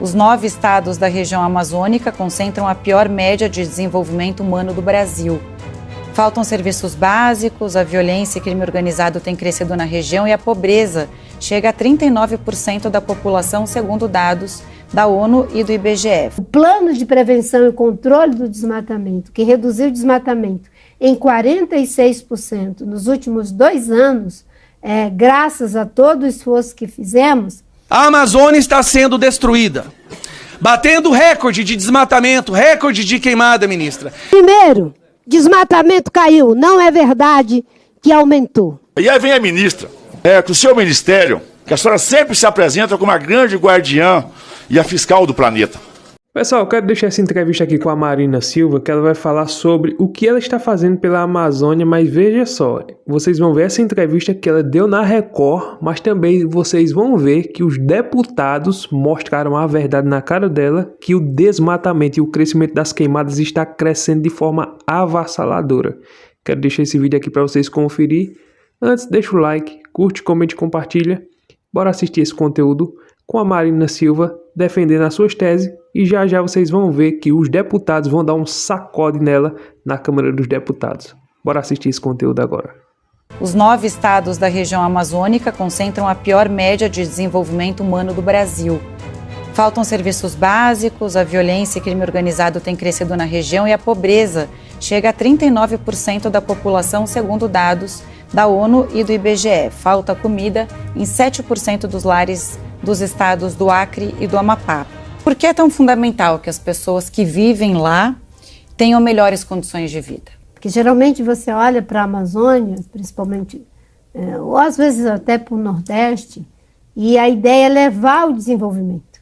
Os 9 estados da região amazônica concentram a pior média de desenvolvimento humano do Brasil. Faltam serviços básicos, a violência e crime organizado têm crescido na região e a pobreza chega a 39% da população, segundo dados da ONU e do IBGE. O plano de prevenção e controle do desmatamento, que reduziu o desmatamento em 46% nos últimos 2 anos, graças a todo o esforço que fizemos. A Amazônia está sendo destruída, batendo recorde de desmatamento, recorde de queimada, ministra. Primeiro, desmatamento caiu, não é verdade que aumentou. E aí vem a ministra, com o seu ministério, que a senhora sempre se apresenta como a grande guardiã e a fiscal do planeta. Pessoal, eu quero deixar essa entrevista aqui com a Marina Silva, que ela vai falar sobre o que ela está fazendo pela Amazônia, mas veja só, vocês vão ver essa entrevista que ela deu na Record, mas também vocês vão ver que os deputados mostraram a verdade na cara dela, que o desmatamento e o crescimento das queimadas está crescendo de forma avassaladora. Quero deixar esse vídeo aqui para vocês conferir. Antes, deixa o like, curte, comente e compartilha. Bora assistir esse conteúdo com a Marina Silva defendendo as suas teses e já já vocês vão ver que os deputados vão dar um sacode nela na Câmara dos Deputados. Bora assistir esse conteúdo agora. Os 9 estados da região amazônica concentram a pior média de desenvolvimento humano do Brasil. Faltam serviços básicos, a violência e crime organizado têm crescido na região e a pobreza chega a 39% da população, segundo dados da ONU e do IBGE. Falta comida em 7% dos lares dos estados do Acre e do Amapá. Por que é tão fundamental que as pessoas que vivem lá tenham melhores condições de vida? Porque geralmente você olha para a Amazônia, principalmente, ou às vezes até para o Nordeste, e a ideia é levar o desenvolvimento,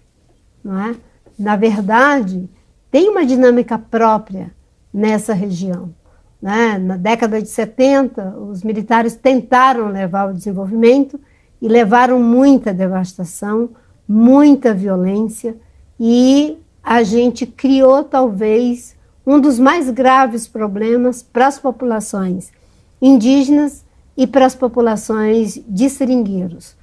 não é? Na verdade, tem uma dinâmica própria nessa região, né? Na década de 70, os militares tentaram levar o desenvolvimento e levaram muita devastação, muita violência, e a gente criou talvez um dos mais graves problemas para as populações indígenas e para as populações de seringueiros.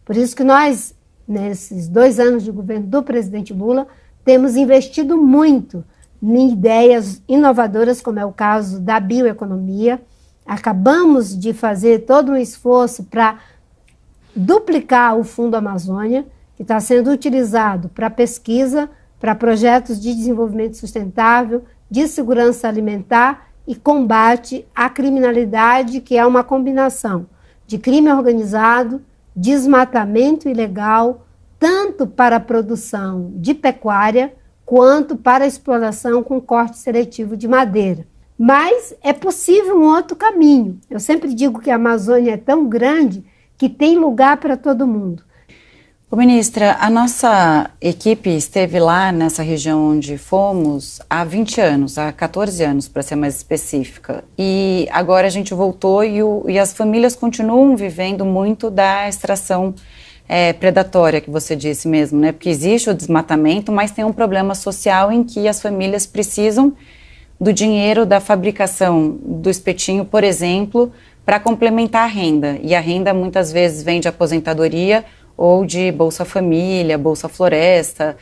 Por isso que nós, nesses 2 anos de governo do presidente Lula, temos investido muito em ideias inovadoras, como é o caso da bioeconomia. Acabamos de fazer todo um esforço para duplicar o Fundo Amazônia, que está sendo utilizado para pesquisa, para projetos de desenvolvimento sustentável, de segurança alimentar e combate à criminalidade, que é uma combinação de crime organizado, desmatamento ilegal, tanto para a produção de pecuária, quanto para a exploração com corte seletivo de madeira. Mas é possível um outro caminho. Eu sempre digo que a Amazônia é tão grande que tem lugar para todo mundo. Ô, ministra, a nossa equipe esteve lá nessa região onde fomos há 20 anos, há 14 anos para ser mais específica, e agora a gente voltou e as famílias continuam vivendo muito da extração predatória, que você disse mesmo, né? Porque existe o desmatamento, mas tem um problema social em que as famílias precisam do dinheiro da fabricação do espetinho, por exemplo, para complementar a renda, e a renda muitas vezes vem de aposentadoria ou de Bolsa Família, Bolsa Floresta.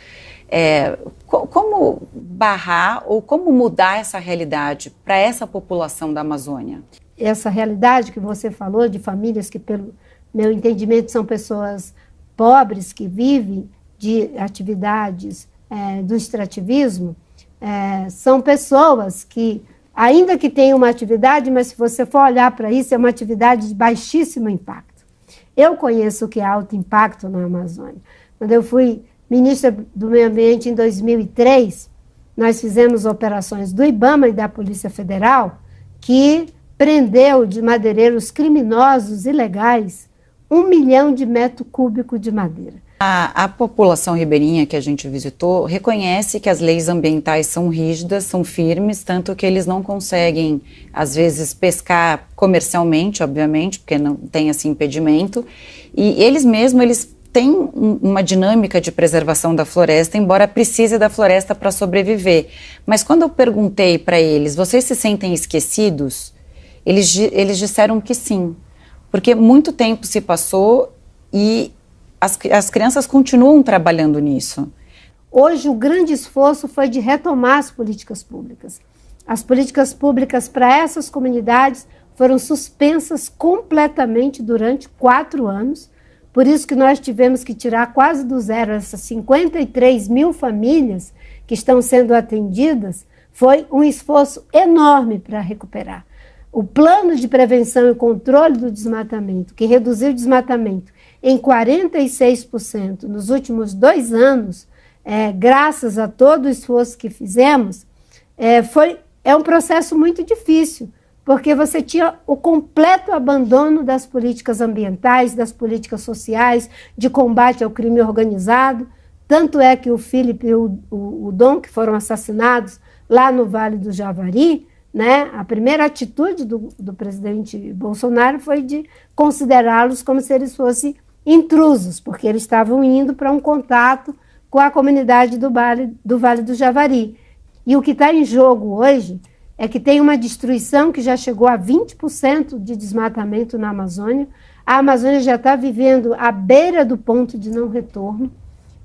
Como barrar ou como mudar essa realidade para essa população da Amazônia? Essa realidade que você falou de famílias que, pelo meu entendimento, são pessoas pobres que vivem de atividades do extrativismo, são pessoas que, ainda que tenham uma atividade, mas se você for olhar para isso, é uma atividade de baixíssimo impacto. Eu conheço o que é alto impacto na Amazônia. Quando eu fui ministra do Meio Ambiente em 2003, nós fizemos operações do IBAMA e da Polícia Federal que prendeu de madeireiros criminosos ilegais 1 milhão de metros cúbicos de madeira. A população ribeirinha que a gente visitou reconhece que as leis ambientais são rígidas, são firmes, tanto que eles não conseguem, às vezes, pescar comercialmente, obviamente, porque não tem esse impedimento, e eles têm uma dinâmica de preservação da floresta, embora precise da floresta para sobreviver. Mas quando eu perguntei para eles, vocês se sentem esquecidos? Eles disseram que sim, porque muito tempo se passou e as crianças continuam trabalhando nisso. Hoje, o grande esforço foi de retomar as políticas públicas. As políticas públicas para essas comunidades foram suspensas completamente durante 4 anos. Por isso que nós tivemos que tirar quase do zero essas 53 mil famílias que estão sendo atendidas. Foi um esforço enorme para recuperar. O plano de prevenção e controle do desmatamento, que reduziu o desmatamento em 46% nos últimos 2 anos, graças a todo o esforço que fizemos, é um processo muito difícil, porque você tinha o completo abandono das políticas ambientais, das políticas sociais, de combate ao crime organizado. Tanto é que o Felipe e o Dom, que foram assassinados lá no Vale do Javari, né, a primeira atitude do presidente Bolsonaro foi de considerá-los como se eles fossem intrusos, porque eles estavam indo para um contato com a comunidade do Vale do Javari. E o que está em jogo hoje é que tem uma destruição que já chegou a 20% de desmatamento na Amazônia. A Amazônia já está vivendo à beira do ponto de não retorno.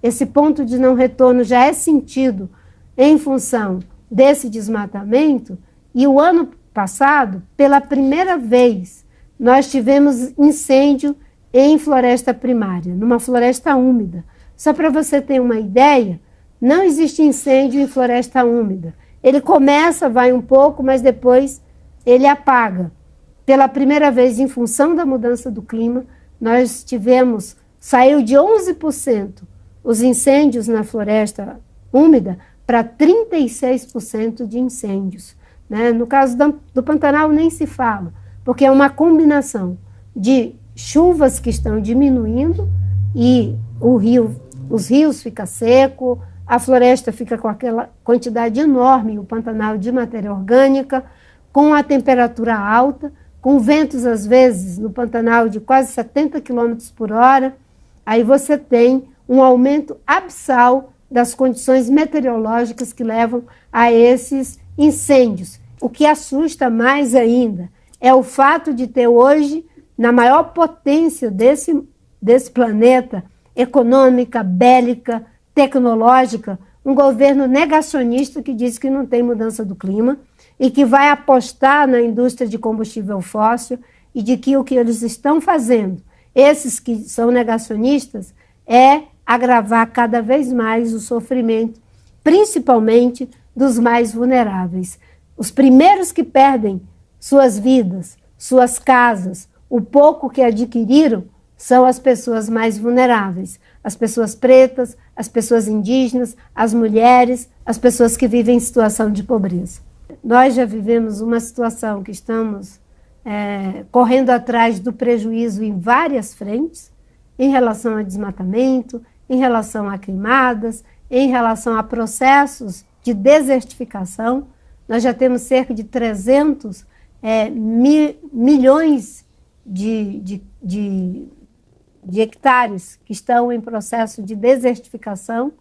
Esse ponto de não retorno já é sentido em função desse desmatamento. E o ano passado, pela primeira vez, nós tivemos incêndio em floresta primária, numa floresta úmida. Só para você ter uma ideia, não existe incêndio em floresta úmida. Ele começa, vai um pouco, mas depois ele apaga. Pela primeira vez, em função da mudança do clima, nós saiu de 11% os incêndios na floresta úmida para 36% de incêndios. Né? No caso do Pantanal nem se fala, porque é uma combinação de chuvas que estão diminuindo e os rios ficam secos, a floresta fica com aquela quantidade enorme, o Pantanal de matéria orgânica, com a temperatura alta, com ventos, às vezes, no Pantanal de quase 70 km por hora. Aí você tem um aumento abissal das condições meteorológicas que levam a esses incêndios. O que assusta mais ainda é o fato de ter hoje, na maior potência desse planeta, econômica, bélica, tecnológica, um governo negacionista que diz que não tem mudança do clima e que vai apostar na indústria de combustível fóssil e de que o que eles estão fazendo, esses que são negacionistas, é agravar cada vez mais o sofrimento, principalmente dos mais vulneráveis. Os primeiros que perdem suas vidas, suas casas, o pouco que adquiriram, são as pessoas mais vulneráveis, as pessoas pretas, as pessoas indígenas, as mulheres, as pessoas que vivem em situação de pobreza. Nós já vivemos uma situação que estamos correndo atrás do prejuízo em várias frentes, em relação a desmatamento, em relação a queimadas, em relação a processos de desertificação. Nós já temos cerca de 300 milhões de hectares que estão em processo de desertificação.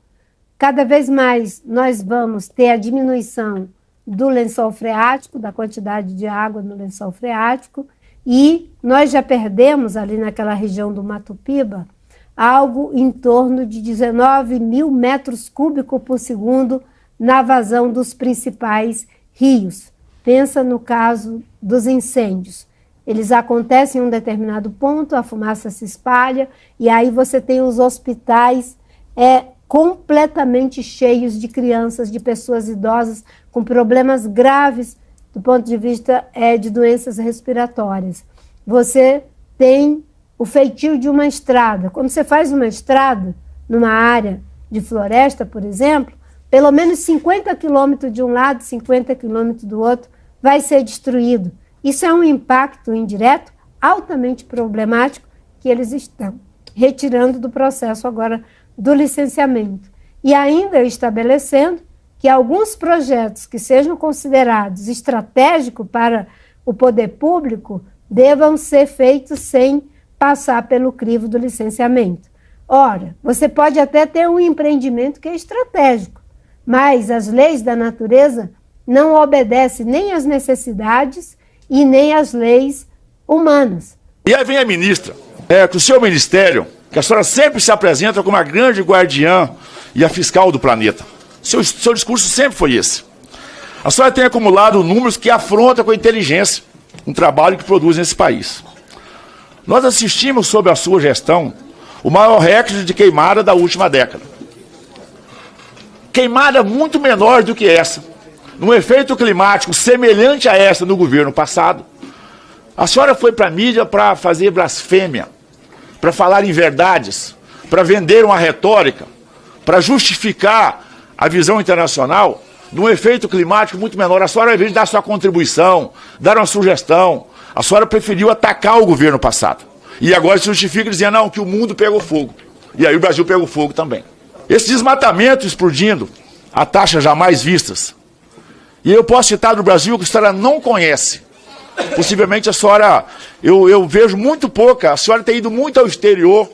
Cada vez mais nós vamos ter a diminuição do lençol freático, da quantidade de água no lençol freático, e nós já perdemos ali naquela região do Mato Piba algo em torno de 19 mil metros cúbicos por segundo na vazão dos principais rios. Pensa no caso dos incêndios. Eles acontecem em um determinado ponto, a fumaça se espalha, e aí você tem os hospitais completamente cheios de crianças, de pessoas idosas com problemas graves do ponto de vista de doenças respiratórias. Você tem o feitio de uma estrada. Quando você faz uma estrada numa área de floresta, por exemplo, pelo menos 50 quilômetros de um lado, 50 quilômetros do outro, vai ser destruído. Isso é um impacto indireto altamente problemático que eles estão retirando do processo agora do licenciamento. E ainda estabelecendo que alguns projetos que sejam considerados estratégicos para o poder público devam ser feitos sem passar pelo crivo do licenciamento. Ora, você pode até ter um empreendimento que é estratégico, mas as leis da natureza não obedecem nem às necessidades e nem às leis humanas. E aí vem a ministra, que o seu ministério que a senhora sempre se apresenta como a grande guardiã e a fiscal do planeta. Seu discurso sempre foi esse. A senhora tem acumulado números que afrontam com a inteligência um trabalho que produz nesse país. Nós assistimos, sob a sua gestão, o maior recorde de queimada da última década. Queimada muito menor do que essa, num efeito climático semelhante a essa no governo passado. A senhora foi para a mídia para fazer blasfêmia, para falar inverdades, para vender uma retórica, para justificar a visão internacional num efeito climático muito menor. A senhora, ao invés de dar sua contribuição, dar uma sugestão, a senhora preferiu atacar o governo passado. E agora se justifica dizendo, não, que o mundo pegou fogo. E aí o Brasil pegou fogo também. Esse desmatamento explodindo a taxas jamais vistas. E eu posso citar do Brasil que a senhora não conhece. Possivelmente a senhora, eu vejo muito pouca, a senhora tem ido muito ao exterior,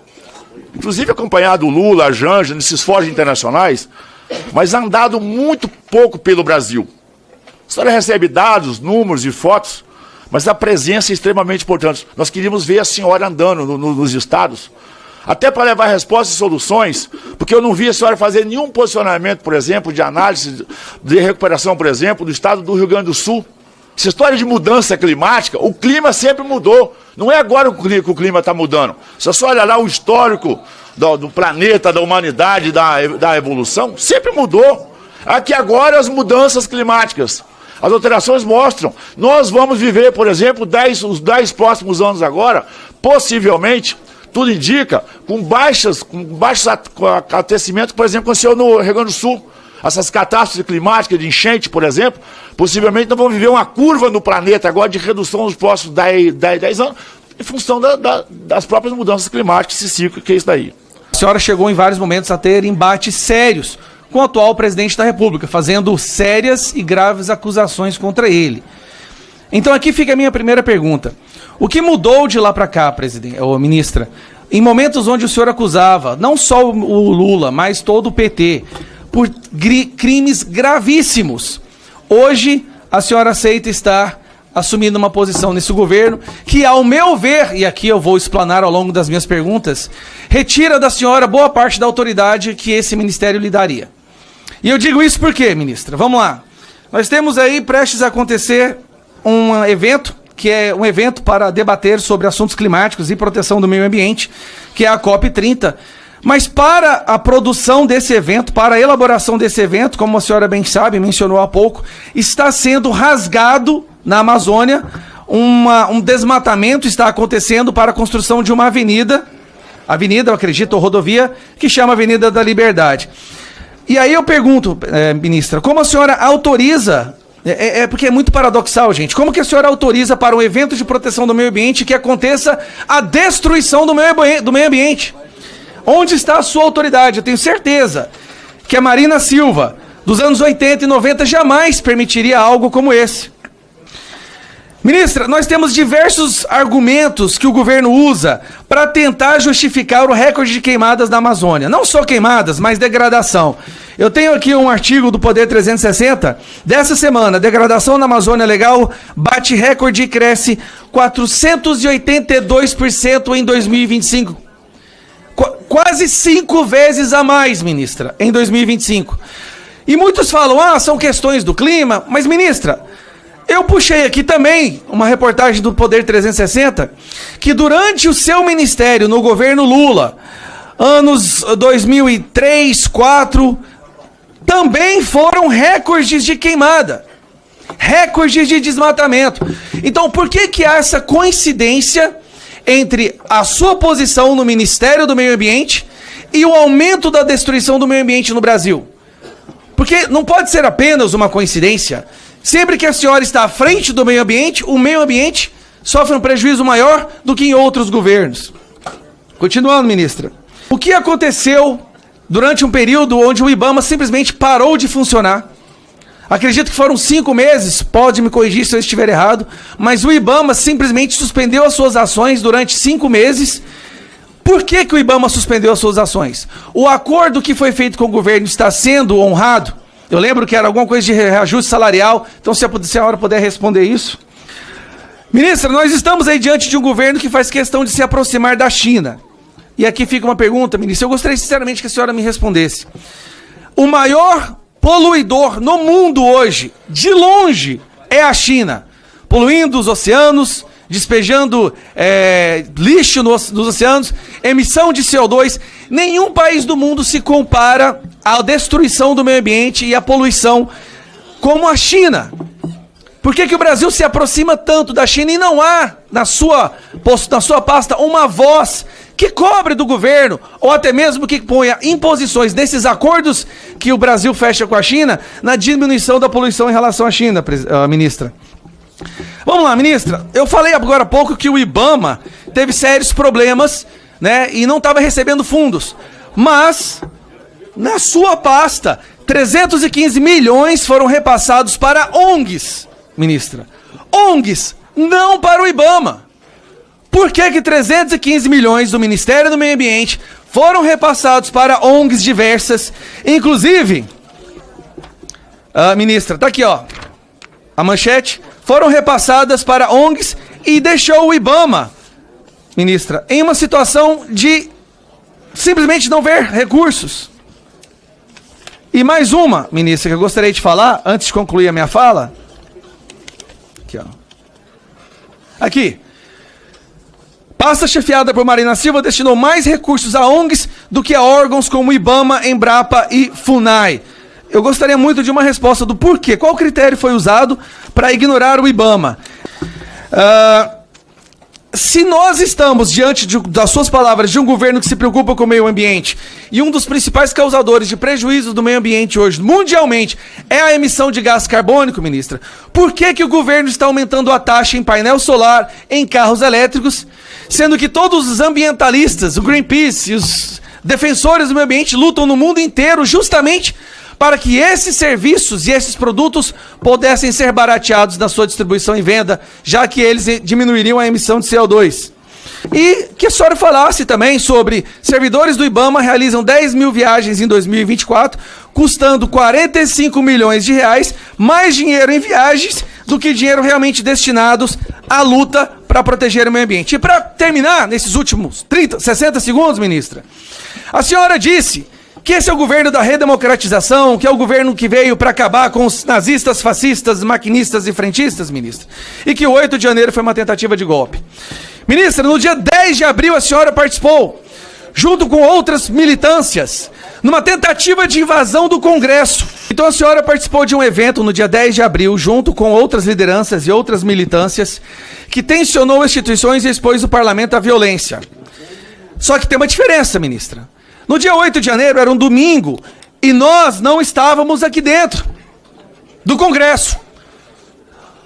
inclusive acompanhado o Lula, a Janja, nesses fóruns internacionais, mas andado muito pouco pelo Brasil. A senhora recebe dados, números e fotos, mas a presença é extremamente importante. Nós queríamos ver a senhora andando nos estados, até para levar respostas e soluções, porque eu não vi a senhora fazer nenhum posicionamento, por exemplo, de análise de recuperação, por exemplo, do estado do Rio Grande do Sul. Essa história de mudança climática, o clima sempre mudou. Não é agora que o clima está mudando. Se a senhora olhar lá o histórico do planeta, da humanidade, da evolução, sempre mudou. Aqui agora as mudanças climáticas, as alterações mostram. Nós vamos viver, por exemplo, os 10 próximos anos agora, possivelmente, tudo indica, com baixos acontecimentos, por exemplo, aconteceu no Rio Grande do Sul. Essas catástrofes climáticas de enchente, por exemplo, possivelmente nós vamos viver uma curva no planeta agora de redução nos próximos 10 anos, em função das próprias mudanças climáticas, esse ciclo que é isso daí. A senhora chegou em vários momentos a ter embates sérios com o atual presidente da República, fazendo sérias e graves acusações contra ele. Então aqui fica a minha primeira pergunta. O que mudou de lá para cá, presidente, ou ministra, em momentos onde o senhor acusava, não só o Lula, mas todo o PT, por crimes gravíssimos? Hoje, a senhora aceita estar assumindo uma posição nesse governo que, ao meu ver, e aqui eu vou explanar ao longo das minhas perguntas, retira da senhora boa parte da autoridade que esse ministério lhe daria. E eu digo isso por quê, ministra? Vamos lá. Nós temos aí prestes a acontecer um evento, que é um evento para debater sobre assuntos climáticos e proteção do meio ambiente, que é a COP30. Mas para a produção desse evento, para a elaboração desse evento, como a senhora bem sabe, mencionou há pouco, está sendo rasgado na Amazônia, um desmatamento está acontecendo para a construção de uma avenida, eu acredito, ou rodovia, que chama Avenida da Liberdade. E aí eu pergunto, ministra, como a senhora autoriza, porque é muito paradoxal, gente, como que a senhora autoriza para um evento de proteção do meio ambiente que aconteça a destruição do meio ambiente? Onde está a sua autoridade? Eu tenho certeza que a Marina Silva, dos anos 80 e 90, jamais permitiria algo como esse. Ministra, nós temos diversos argumentos que o governo usa para tentar justificar o recorde de queimadas na Amazônia. Não só queimadas, mas degradação. Eu tenho aqui um artigo do Poder 360 dessa semana. Degradação na Amazônia Legal bate recorde e cresce 482% em 2025. Quase 5 vezes a mais, ministra, em 2025. E muitos falam, são questões do clima, mas, ministra, eu puxei aqui também uma reportagem do Poder 360, que durante o seu ministério no governo Lula, anos 2003, 2004, também foram recordes de queimada, recordes de desmatamento. Então, por que há essa coincidência entre a sua posição no Ministério do Meio Ambiente e o aumento da destruição do meio ambiente no Brasil? Porque não pode ser apenas uma coincidência. Sempre que a senhora está à frente do meio ambiente, o meio ambiente sofre um prejuízo maior do que em outros governos. Continuando, ministra. O que aconteceu durante um período onde o IBAMA simplesmente parou de funcionar? Acredito que foram 5 meses, pode me corrigir se eu estiver errado, mas o IBAMA simplesmente suspendeu as suas ações durante 5 meses. Por que o IBAMA suspendeu as suas ações? O acordo que foi feito com o governo está sendo honrado? Eu lembro que era alguma coisa de reajuste salarial, então se a senhora puder responder isso. Ministra, nós estamos aí diante de um governo que faz questão de se aproximar da China. e aqui fica uma pergunta, ministra, eu gostaria sinceramente que a senhora me respondesse. O maior poluidor no mundo hoje, de longe, é a China, poluindo os oceanos, despejando lixo nos oceanos, emissão de CO2. Nenhum país do mundo se compara à destruição do meio ambiente e à poluição como a China. Por que o Brasil se aproxima tanto da China e não há na sua pasta uma voz que cobre do governo, ou até mesmo que ponha imposições nesses acordos que o Brasil fecha com a China na diminuição da poluição em relação à China, ministra? Vamos lá, ministra. Eu falei agora há pouco que o IBAMA teve sérios problemas, né, e não estava recebendo fundos. Mas, na sua pasta, 315 milhões foram repassados para ONGs, ministra. ONGs, não para o IBAMA. Por que 315 milhões do Ministério do Meio Ambiente foram repassados para ONGs diversas? Inclusive, ministra, tá aqui, ó, a manchete. Foram repassadas para ONGs e deixou o IBAMA, ministra, em uma situação de simplesmente não ver recursos. E mais uma, ministra, que eu gostaria de falar, antes de concluir a minha fala. Aqui, ó. Aqui. Pasta chefiada por Marina Silva destinou mais recursos a ONGs do que a órgãos como IBAMA, Embrapa e FUNAI. Eu gostaria muito de uma resposta do porquê. Qual critério foi usado para ignorar o IBAMA? Se nós estamos diante das suas palavras de um governo que se preocupa com o meio ambiente e um dos principais causadores de prejuízos do meio ambiente hoje, mundialmente, é a emissão de gás carbônico, ministra, por que o governo está aumentando a taxa em painel solar, em carros elétricos, sendo que todos os ambientalistas, o Greenpeace e os defensores do meio ambiente lutam no mundo inteiro justamente para que esses serviços e esses produtos pudessem ser barateados na sua distribuição e venda, já que eles diminuiriam a emissão de CO2. E que a senhora falasse também sobre servidores do IBAMA realizam 10 mil viagens em 2024, custando 45 milhões de reais, mais dinheiro em viagens do que dinheiro realmente destinados à luta para proteger o meio ambiente. E para terminar, nesses últimos 60 segundos, ministra, a senhora disse que esse é o governo da redemocratização, que é o governo que veio para acabar com os nazistas, fascistas, maquinistas e frentistas, ministra. E que o 8 de janeiro foi uma tentativa de golpe. Ministra, no dia 10 de abril a senhora participou, junto com outras militâncias, numa tentativa de invasão do Congresso. Então a senhora participou de um evento no dia 10 de abril, junto com outras lideranças e outras militâncias, que tensionou instituições e expôs o parlamento à violência. Só que tem uma diferença, ministra. No dia 8 de janeiro era um domingo e nós não estávamos aqui dentro do Congresso.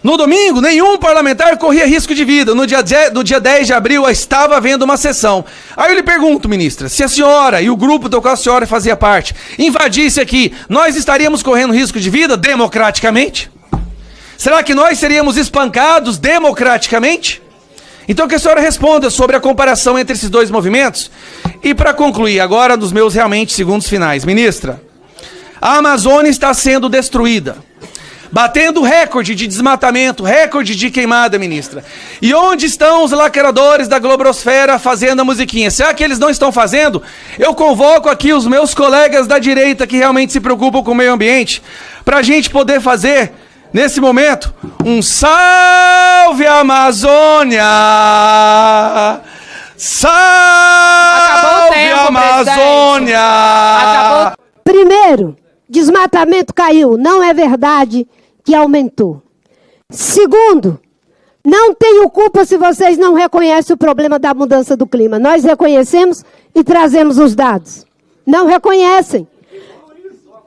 No domingo, nenhum parlamentar corria risco de vida. No dia 10 de abril, estava havendo uma sessão. Aí eu lhe pergunto, ministra, se a senhora e o grupo do qual a senhora fazia parte invadisse aqui, nós estaríamos correndo risco de vida democraticamente? Será que nós seríamos espancados democraticamente? Então que a senhora responda sobre a comparação entre esses dois movimentos. E para concluir, agora nos meus realmente segundos finais, ministra, a Amazônia está sendo destruída, batendo recorde de desmatamento, recorde de queimada, ministra. E onde estão os lacradores da Globosfera fazendo a musiquinha? Será que eles não estão fazendo? Eu convoco aqui os meus colegas da direita que realmente se preocupam com o meio ambiente, para a gente poder fazer, nesse momento, um salve Amazônia! Salve Amazônia! Acabou. Primeiro, desmatamento caiu. Não é verdade que aumentou. Segundo, não tenho culpa se vocês não reconhecem o problema da mudança do clima. Nós reconhecemos e trazemos os dados. Não reconhecem.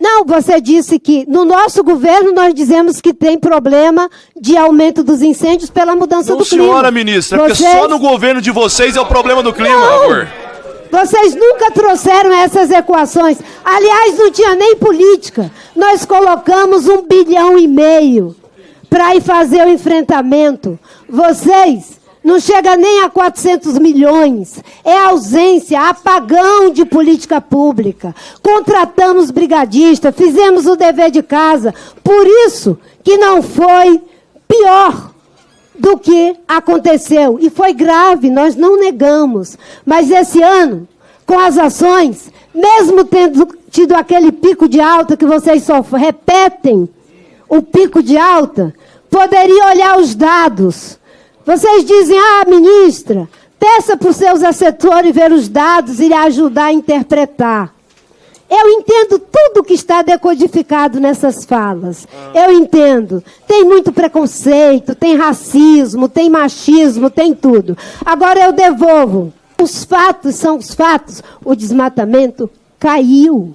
Não, você disse que no nosso governo nós dizemos que tem problema de aumento dos incêndios pela mudança do clima. Não, senhora ministra, porque só no governo de vocês é o problema do clima, por favor. Vocês nunca trouxeram essas equações. Aliás, não tinha nem política. Nós colocamos 1,5 bilhão para ir fazer o enfrentamento. Vocês não chega nem a 400 milhões. É ausência, apagão de política pública. Contratamos brigadistas, fizemos o dever de casa. Por isso que não foi pior do que aconteceu. E foi grave, nós não negamos. Mas esse ano, com as ações, mesmo tendo tido aquele pico de alta que vocês só repetem, o pico de alta, poderia olhar os dados. Vocês dizem, ministra, peça para os seus assessores ver os dados e lhe ajudar a interpretar. Eu entendo tudo que está decodificado nessas falas. Eu entendo. Tem muito preconceito, tem racismo, tem machismo, tem tudo. Agora eu devolvo. Os fatos são os fatos. O desmatamento caiu.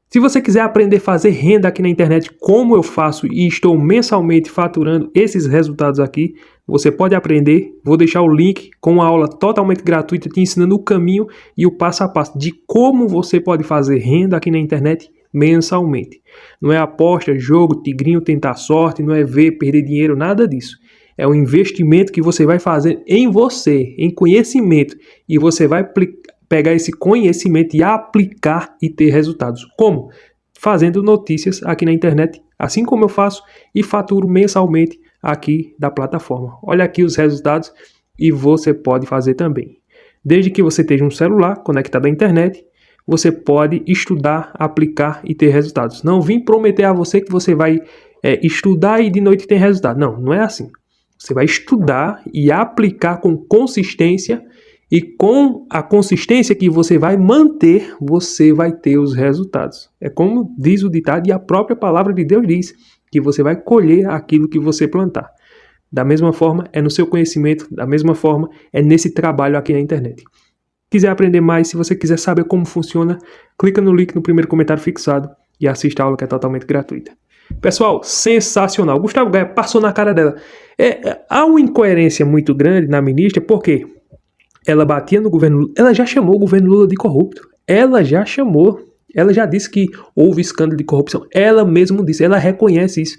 Se você quiser aprender a fazer renda aqui na internet, como eu faço e estou mensalmente faturando esses resultados aqui, você pode aprender. Vou deixar o link com uma aula totalmente gratuita te ensinando o caminho e o passo a passo de como você pode fazer renda aqui na internet mensalmente. Não é aposta, jogo, tigrinho, tentar sorte, não é ver, perder dinheiro, nada disso. É um investimento que você vai fazer em você, em conhecimento, e você vai pegar esse conhecimento e aplicar e ter resultados. Como? Fazendo notícias aqui na internet, assim como eu faço, e faturo mensalmente aqui da plataforma. Olha aqui os resultados e você pode fazer também. Desde que você esteja um celular conectado à internet, você pode estudar, aplicar e ter resultados. Não vim prometer a você que você vai estudar e de noite ter resultado. Não, não é assim. Você vai estudar e aplicar com consistência, e com a consistência que você vai manter, você vai ter os resultados. É como diz o ditado e a própria palavra de Deus diz, que você vai colher aquilo que você plantar. Da mesma forma, é no seu conhecimento, da mesma forma, é nesse trabalho aqui na internet. Quiser aprender mais, se você quiser saber como funciona, clica no link no primeiro comentário fixado e assista a aula que é totalmente gratuita. Pessoal, sensacional. Gustavo Gaia passou na cara dela. Há uma incoerência muito grande na ministra, porque ela batia no governo Lula, ela já chamou o governo Lula de corrupto. Ela já chamou. Ela já disse que houve escândalo de corrupção. Ela mesma disse, ela reconhece isso.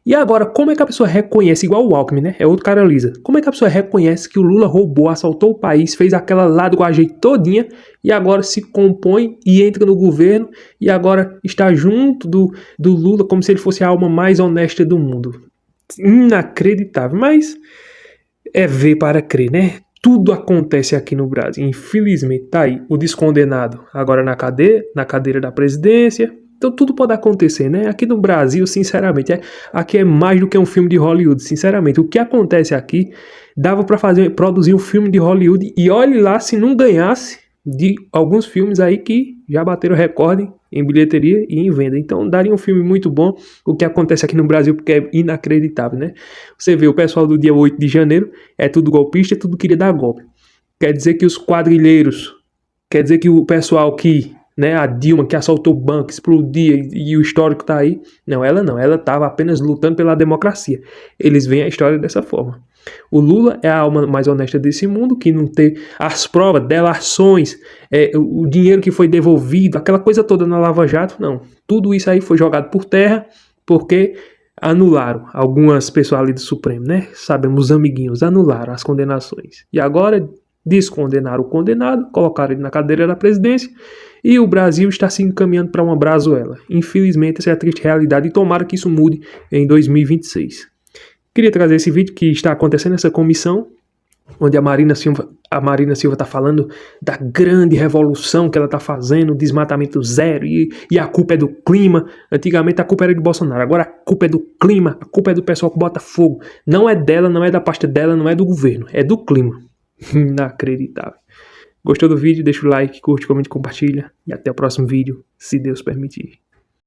E agora, como é que a pessoa reconhece, igual o Alckmin, né? É outro cara lisa. Como é que a pessoa reconhece que o Lula roubou, assaltou o país, fez aquela ladruagem todinha e agora se compõe e entra no governo e agora está junto do Lula como se ele fosse a alma mais honesta do mundo? Inacreditável, mas é ver para crer, né? Tudo acontece aqui no Brasil. Infelizmente, tá aí o descondenado agora na cadeira da presidência. Então tudo pode acontecer, né? Aqui no Brasil, sinceramente, aqui é mais do que um filme de Hollywood, sinceramente. O que acontece aqui, dava para produzir um filme de Hollywood e olhe lá se não ganhasse de alguns filmes aí que já bateram recorde em bilheteria e em venda. Então daria um filme muito bom o que acontece aqui no Brasil, porque é inacreditável, né? Você vê o pessoal do dia 8 de janeiro, é tudo golpista, é tudo queria dar golpe. Quer dizer que os quadrilheiros, quer dizer que o pessoal que, né, a Dilma que assaltou o banco, explodia e o histórico tá aí. Não, ela estava apenas lutando pela democracia. Eles veem a história dessa forma. O Lula é a alma mais honesta desse mundo, que não teve as provas, delações, o dinheiro que foi devolvido, aquela coisa toda na Lava Jato, não. Tudo isso aí foi jogado por terra, porque anularam algumas pessoas ali do Supremo, né? Sabemos, os amiguinhos, anularam as condenações. E agora descondenaram o condenado, colocaram ele na cadeira da presidência, e o Brasil está se encaminhando para uma brazuela. Infelizmente, essa é a triste realidade, e tomara que isso mude em 2026. Queria trazer esse vídeo que está acontecendo nessa comissão, onde a Marina Silva está falando da grande revolução que ela está fazendo, desmatamento zero, e a culpa é do clima. Antigamente a culpa era de Bolsonaro, agora a culpa é do clima, a culpa é do pessoal que bota fogo. Não é dela, não é da pasta dela, não é do governo, é do clima. Inacreditável. Gostou do vídeo? Deixa o like, curte, comente, compartilha, e até o próximo vídeo, se Deus permitir.